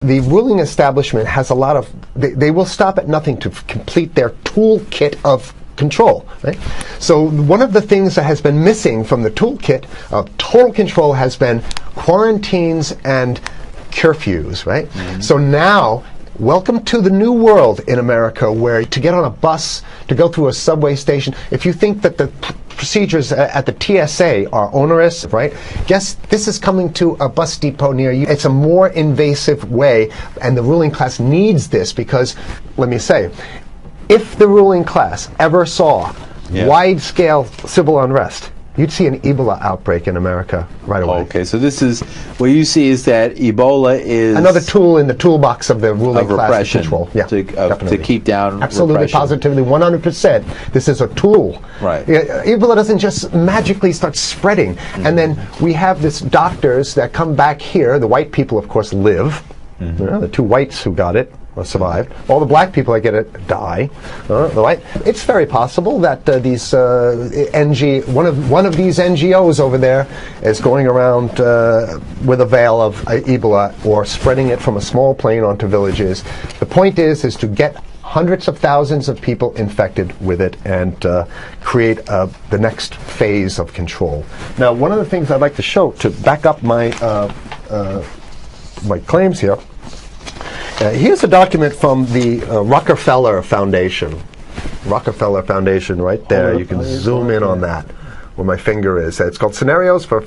the ruling establishment has a lot of, they will stop at nothing to complete their toolkit of control, right? So one of the things that has been missing from the toolkit of total control has been quarantines and curfews, right? So now, welcome to the new world in America, where to get on a bus, to go through a subway station, if you think that the procedures at the TSA are onerous, right? Guess this is coming to a bus depot near you. It's a more invasive way, and the ruling class needs this because, let me say, if the ruling class ever saw wide-scale civil unrest, you'd see an Ebola outbreak in America right away. Okay, so this is, what you see is that Ebola is another tool in the toolbox of the ruling class control. Yeah, to keep down absolutely, repression. Positively, 100%. This is a tool. Right. Ebola doesn't just magically start spreading. And then we have this doctors that come back here. The white people, of course, live. You know, the two whites who got it survived. All the black people that get it die. Right? It's very possible that these one of these NGOs over there is going around with a veil of Ebola, or spreading it from a small plane onto villages. The point is to get hundreds of thousands of people infected with it and create the next phase of control. Now, one of the things I'd like to show to back up my my claims here. Here's a document from the Rockefeller Foundation. Rockefeller Foundation, right there. You can zoom in on that, where my finger is. It's called Scenarios for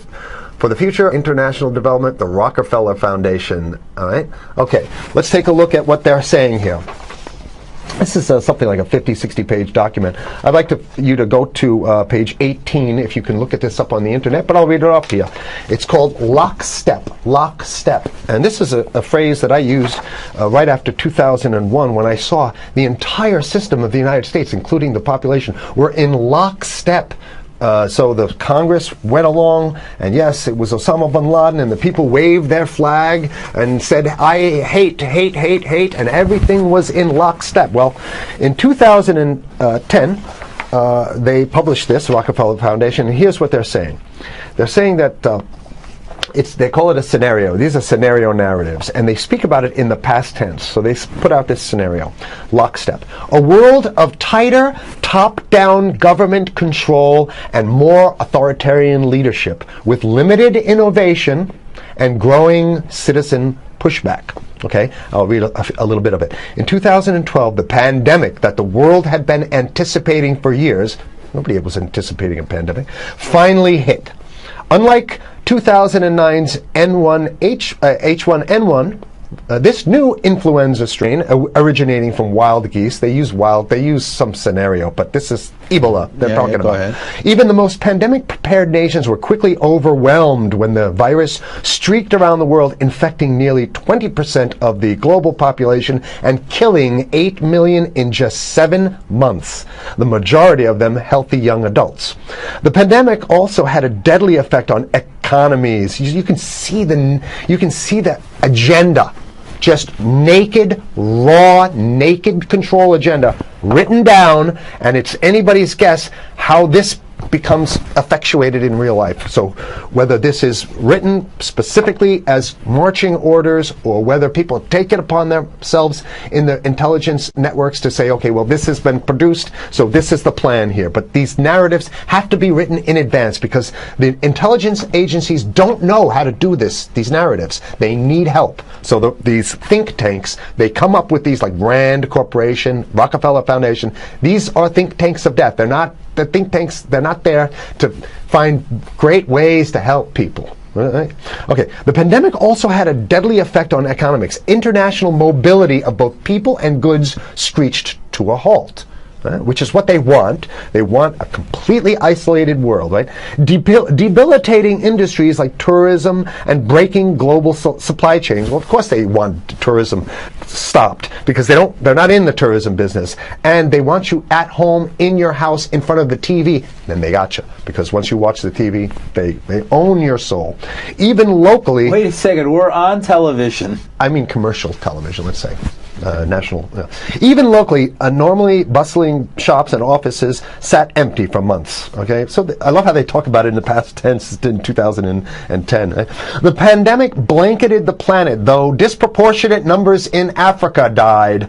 the Future International Development, the Rockefeller Foundation. All right? Okay, let's take a look at what they're saying here. This is something like a 50, 60-page document. I'd like you to go to page 18, if you can look at this up on the internet, but I'll read it up here. It's called lockstep. Lockstep. And this is a phrase that I used right after 2001, when I saw the entire system of the United States, including the population, were in lockstep. So the Congress went along, and yes, it was Osama bin Laden, and the people waved their flag and said, I hate, hate, hate, hate, and everything was in lockstep. Well, in 2010, they published this, Rockefeller Foundation, and here's what they're saying. They're saying that they call it a scenario. These are scenario narratives, and they speak about it in the past tense. So they put out this scenario, lockstep. A world of tighter, top-down government control and more authoritarian leadership, with limited innovation and growing citizen pushback. Okay, I'll read a little bit of it. In 2012, the pandemic that the world had been anticipating for years, nobody was anticipating a pandemic, finally hit. Unlike 2009's H1N1, this new influenza strain originating from wild geese, they use some scenario, but this is Ebola they're talking about. Ahead. Even the most pandemic-prepared nations were quickly overwhelmed when the virus streaked around the world, infecting nearly 20% of the global population and killing 8 million in just 7 months, the majority of them healthy young adults. The pandemic also had a deadly effect on economies. You can see the agenda, just naked, raw, naked control agenda written down, and it's anybody's guess how this becomes effectuated in real life. So whether this is written specifically as marching orders, or whether people take it upon themselves in the intelligence networks to say, okay, well, this has been produced, so this is the plan here. But these narratives have to be written in advance, because the intelligence agencies don't know how to do these narratives. They need help. So these think tanks, they come up with these, like Rand Corporation, Rockefeller Foundation. These are think tanks of death. They're not the think tanks, they're not there to find great ways to help people. Right? Okay, the pandemic also had a deadly effect on economics. International mobility of both people and goods screeched to a halt. Which is what they want. They want a completely isolated world, right? Debilitating industries like tourism and breaking global supply chains. Well, of course they want tourism stopped, because they're not in the tourism business, and they want you at home in your house in front of the TV. Then they got you, because once you watch the TV, they own your soul. Even locally. Wait a second, we're on television. I mean commercial television, let's say. National. Even locally, normally bustling shops and offices sat empty for months. Okay, so I love how they talk about it in the past tense in 2010. The pandemic blanketed the planet, though disproportionate numbers in Africa died.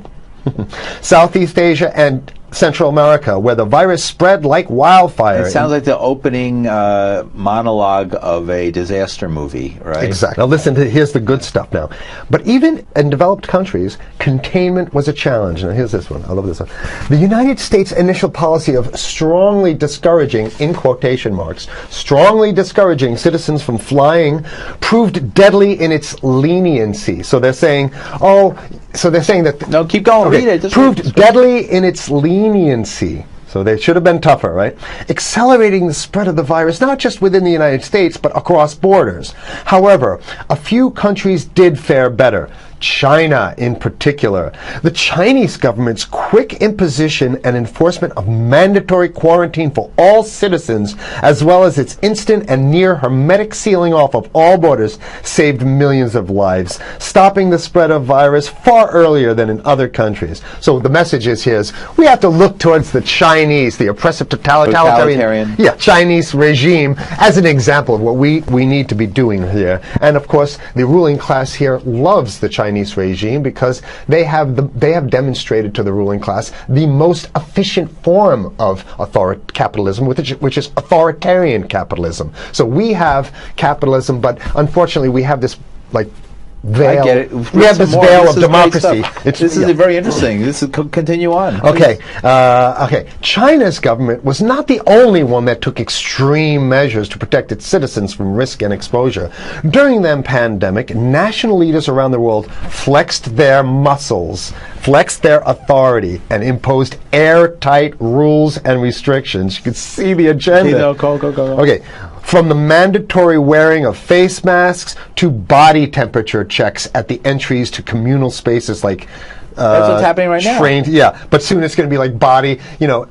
Southeast Asia and Central America, where the virus spread like wildfire. It sounds like the opening monologue of a disaster movie, right? Exactly. Now listen, here's the good stuff now. But even in developed countries, containment was a challenge. Now here's this one. I love this one. The United States' initial policy of strongly discouraging, in quotation marks, strongly discouraging citizens from flying proved deadly in its leniency. So they're saying, that... No, keep going. Okay, Read it. Proved deadly in its leniency. So they should have been tougher, right? Accelerating the spread of the virus, not just within the United States, but across borders. However, a few countries did fare better. China in particular. The Chinese government's quick imposition and enforcement of mandatory quarantine for all citizens, as well as its instant and near hermetic sealing off of all borders, saved millions of lives, stopping the spread of virus far earlier than in other countries. So the message is here is we have to look towards the Chinese, the oppressive totalitarian Chinese regime as an example of what we need to be doing here. And of course, the ruling class here loves the Chinese regime because they have demonstrated to the ruling class the most efficient form of capitalism, which is authoritarian capitalism. So we have capitalism, but unfortunately we have this veil. I get it. We have this veil of democracy. This is very interesting. This is continue on. Okay. China's government was not the only one that took extreme measures to protect its citizens from risk and exposure. During the pandemic, national leaders around the world flexed their muscles, flexed their authority, and imposed airtight rules and restrictions. You can see the agenda. Go. Okay. From the mandatory wearing of face masks to body temperature checks at the entries to communal spaces like that's what's happening right now. Yeah, but soon it's going to be like body. It'll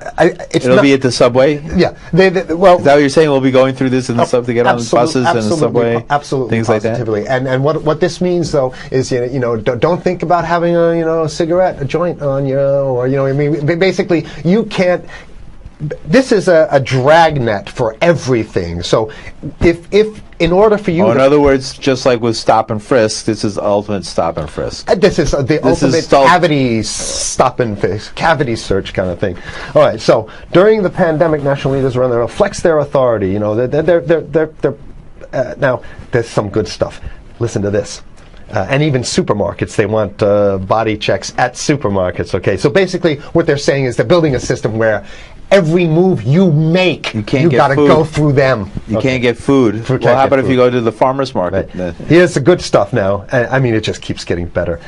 be at the subway. Yeah, is that what you're saying? We'll be going through this in the to get on the buses and the subway, absolutely, things positively. like that. And what this means though is don't think about having a cigarette, a joint on you, or basically you can't. This is a dragnet for everything. So if in order for you in other words, just like with stop and frisk, this is ultimate stop and frisk. This is the ultimate cavity stop and frisk, cavity search kind of thing. All right, so during the pandemic, national leaders around the world flex their authority. Now there's some good stuff. Listen to this. And even supermarkets, they want body checks at supermarkets. Okay, so basically what they're saying is they're building a system where every move you make, you got to go through them. You can't get food. Well, how about if you go to the farmer's market? Right. Here's the good stuff now. I mean, it just keeps getting better.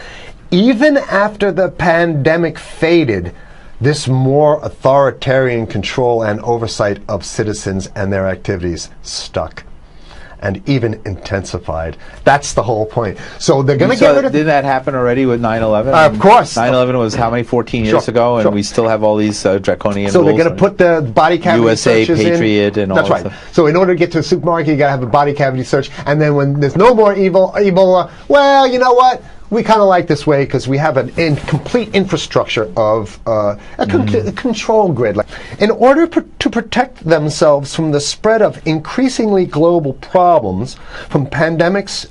Even after the pandemic faded, this more authoritarian control and oversight of citizens and their activities stuck. And even intensified. That's the whole point. So they're going to get rid of... Didn't that happen already with 9/11? Of course. 9/11 was how many? 14 years ago, and we still have all these draconian rules. So they're going to put the body cavity USA searches Patriot in. And all That's right. Stuff. So in order to get to a supermarket, you got to have a body cavity search, and then when there's no more Ebola, well, you know what? We kind of like this way because we have an complete infrastructure of a control grid. In order to protect themselves from the spread of increasingly global problems, from pandemics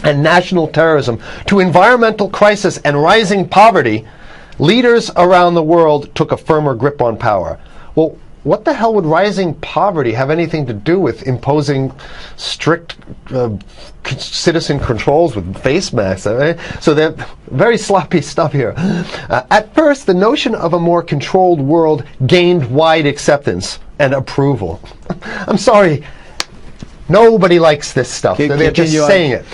and national terrorism to environmental crisis and rising poverty, leaders around the world took a firmer grip on power. Well, what the hell would rising poverty have anything to do with imposing strict citizen controls with face masks? So they're very sloppy stuff here. At first, the notion of a more controlled world gained wide acceptance and approval. I'm sorry. Nobody likes this stuff. They're just saying it.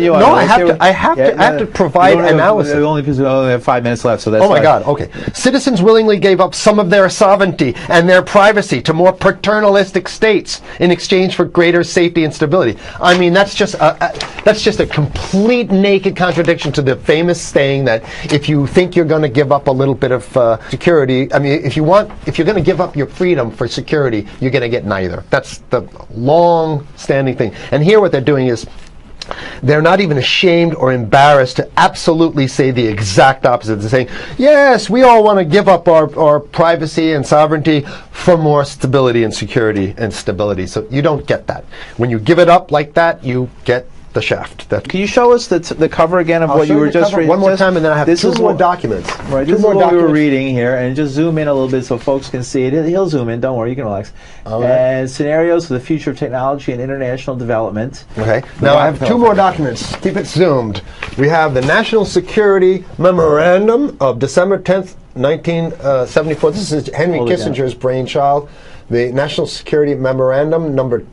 No, I have to provide analysis. Only because we only have 5 minutes left, so that's Oh my God, okay. Citizens willingly gave up some of their sovereignty and their privacy to more paternalistic states in exchange for greater safety and stability. I mean, that's just a complete naked contradiction to the famous saying that if you think you're going to give up a little bit of security, I mean, if you're going to give up your freedom for security, you're going to get neither. That's the long-standing thing. And here what they're doing is They're not even ashamed or embarrassed to absolutely say the exact opposite. They're saying, yes, we all want to give up our privacy and sovereignty for more stability and security and stability. So you don't get that. When you give it up like that, you get the shaft. Can you show us the cover again of what you were just reading? One more time, and then I have two more documents. Right, this is what we were reading here, and just zoom in a little bit so folks can see it. He'll zoom in, don't worry, you can relax. And scenarios for the future of technology and international development. Okay, now I have two more documents. Keep it zoomed. We have the National Security Memorandum of December 10th, 1974. This is Henry Kissinger's brainchild. The National Security Memorandum number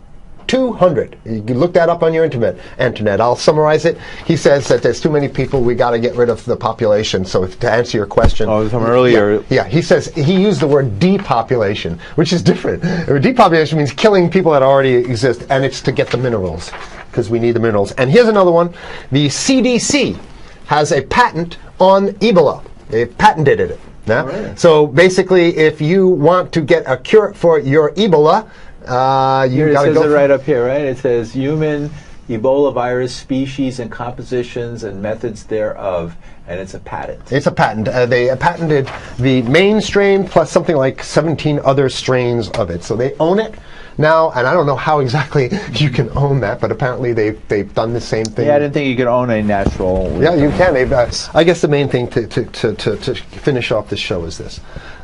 200. You can look that up on your internet. I'll summarize it. He says that there's too many people, we got to get rid of the population. So to answer your question. From earlier. Yeah, he says, he used the word depopulation, which is different. Depopulation means killing people that already exist, and it's to get the minerals, because we need the minerals. And here's another one. The CDC has a patent on Ebola. They patented it. Yeah? Right. So basically, if you want to get a cure for your Ebola, it says it right up here, right? It says human Ebola virus species and compositions and methods thereof, and it's a patent. It's a patent. They patented the main strain plus something like 17 other strains of it. So they own it now, and I don't know how exactly you can own that, but apparently they've done the same thing. Yeah, I didn't think you could own a natural. Yeah, you can. I guess the main thing to finish off this show is this: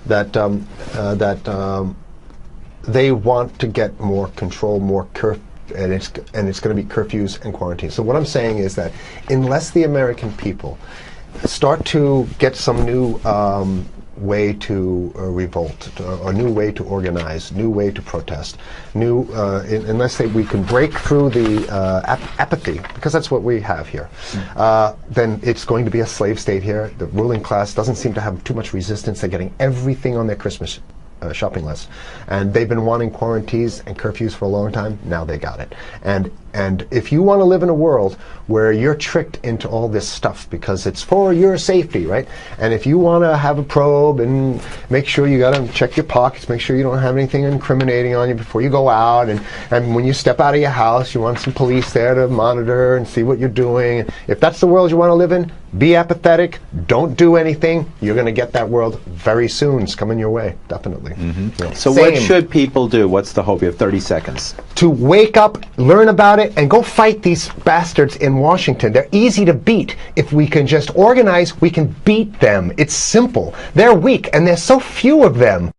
that they want to get more control, more and it's going to be curfews and quarantines. So what I'm saying is that unless the American people start to get some new way to revolt, a new way to organize, new way to protest, unless we can break through the apathy, because that's what we have here, then it's going to be a slave state here. The ruling class doesn't seem to have too much resistance. They're getting everything on their Christmas shopping list, and they've been wanting quarantines and curfews for a long time. Now they got it. And if you want to live in a world where you're tricked into all this stuff because it's for your safety, right? And if you want to have a probe and make sure you got to check your pockets, make sure you don't have anything incriminating on you before you go out, and when you step out of your house, you want some police there to monitor and see what you're doing. If that's the world you want to live in, be apathetic, don't do anything. You're going to get that world very soon. It's coming your way, definitely. Mm-hmm. Yeah. So what should people do? What's the hope? You have 30 seconds. To wake up, learn about it, and go fight these bastards in Washington. They're easy to beat. If we can just organize, we can beat them. It's simple. They're weak, and there's so few of them.